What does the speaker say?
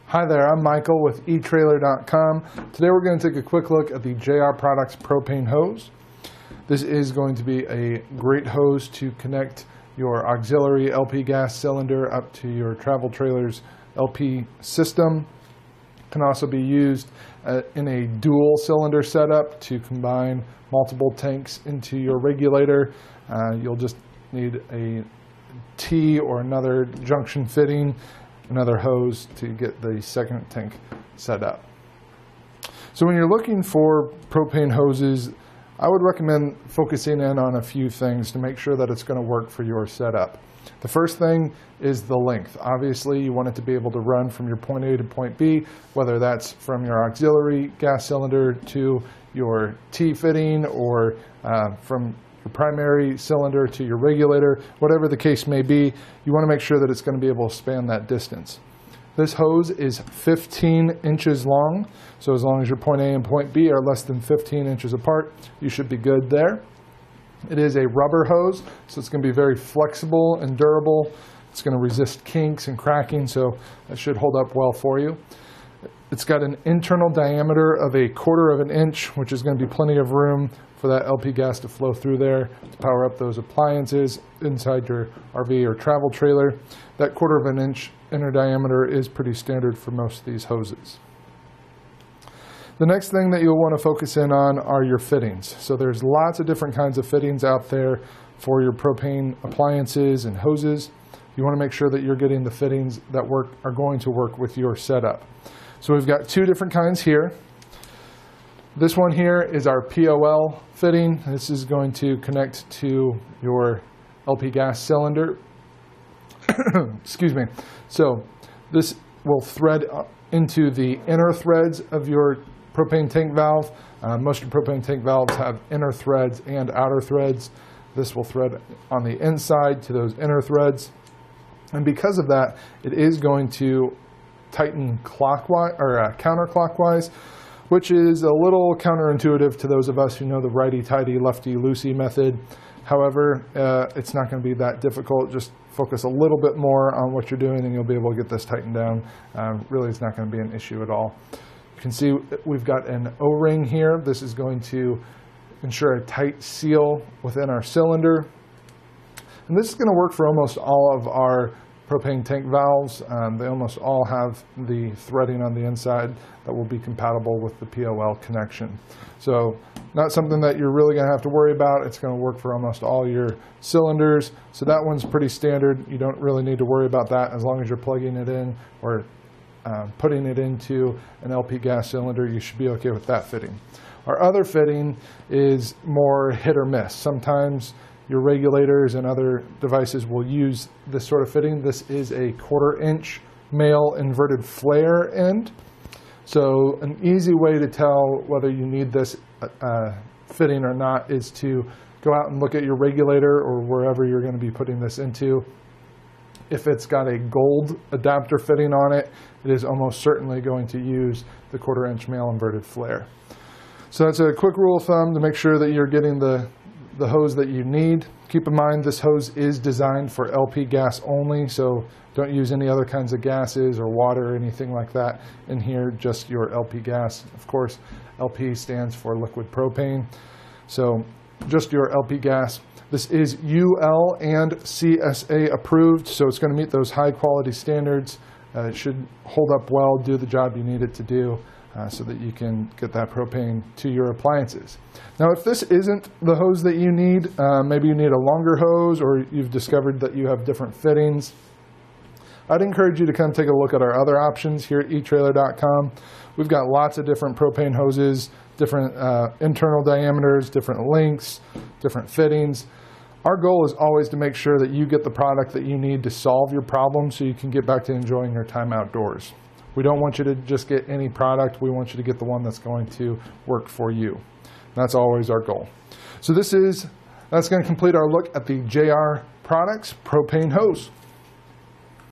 Hi there, I'm Michael with etrailer.com. Today we're going to take a quick look at the JR Products Propane Hose. This is going to be a great hose to connect your auxiliary LP gas cylinder up to your travel trailer's LP system. It can also be used in a dual cylinder setup to combine multiple tanks into your regulator. You'll just need a T or another junction fitting, another hose to get the second tank set up. So when you're looking for propane hoses, I would recommend focusing in on a few things to make sure that it's going to work for your setup. The first thing is the length. Obviously, you want it to be able to run from your point A to point B, whether that's from your auxiliary gas cylinder to your T fitting or from your primary cylinder to your regulator, whatever the case may be. You want to make sure that it's going to be able to span that distance. This hose is 15 inches long, so as long as your point A and point B are less than 15 inches apart, you should be good there. It is a rubber hose, so it's going to be very flexible and durable. It's going to resist kinks and cracking, so it should hold up well for you. It's got an internal diameter of 1/4 of an inch, which is going to be plenty of room for that LP gas to flow through there to power up those appliances inside your RV or travel trailer. That 1/4 of an inch inner diameter is pretty standard for most of these hoses. The next thing that you'll want to focus in on are your fittings. So there's lots of different kinds of fittings out there for your propane appliances and hoses. You want to make sure that you're getting the fittings that are going to work with your setup. So we've got two different kinds here. This one here is our POL fitting. This is going to connect to your LP gas cylinder. Excuse me. So this will thread into the inner threads of your propane tank valve. Most of your propane tank valves have inner threads and outer threads. This will thread on the inside to those inner threads. And because of that, it is going to tighten clockwise or counterclockwise, which is a little counterintuitive to those of us who know the righty-tighty, lefty-loosey method. However, it's not going to be that difficult. Just focus a little bit more on what you're doing and you'll be able to get this tightened down. Really, it's not going to be an issue at all. You can see we've got an O-ring here. This is going to ensure a tight seal within our cylinder. And this is going to work for almost all of our propane tank valves. They almost all have the threading on the inside that will be compatible with the POL connection. So not something that you're really going to have to worry about. It's going to work for almost all your cylinders. So that one's pretty standard. You don't really need to worry about that as long as you're plugging it in or putting it into an LP gas cylinder. You should be okay with that fitting. Our other fitting is more hit or miss. Sometimes your regulators and other devices will use this sort of fitting. This is a 1/4 inch male inverted flare end. So an easy way to tell whether you need this fitting or not is to go out and look at your regulator or wherever you're going to be putting this into. If it's got a gold adapter fitting on it, it is almost certainly going to use the 1/4 inch male inverted flare. So that's a quick rule of thumb to make sure that you're getting the hose that you need. Keep in mind this hose is designed for LP gas only, so don't use any other kinds of gases or water or anything like that in here, just your LP gas. Of course, LP stands for liquid propane, so just your LP gas. This is UL and CSA approved, so it's going to meet those high quality standards. It should hold up well, do the job you need it to do. So that you can get that propane to your appliances. Now, if this isn't the hose that you need, maybe you need a longer hose or you've discovered that you have different fittings, I'd encourage you to come take a look at our other options here at etrailer.com. We've got lots of different propane hoses, different internal diameters, different lengths, different fittings. Our goal is always to make sure that you get the product that you need to solve your problem so you can get back to enjoying your time outdoors. We don't want you to just get any product. We want you to get the one that's going to work for you. That's always our goal. So that's going to complete our look at the JR Products Propane Hose.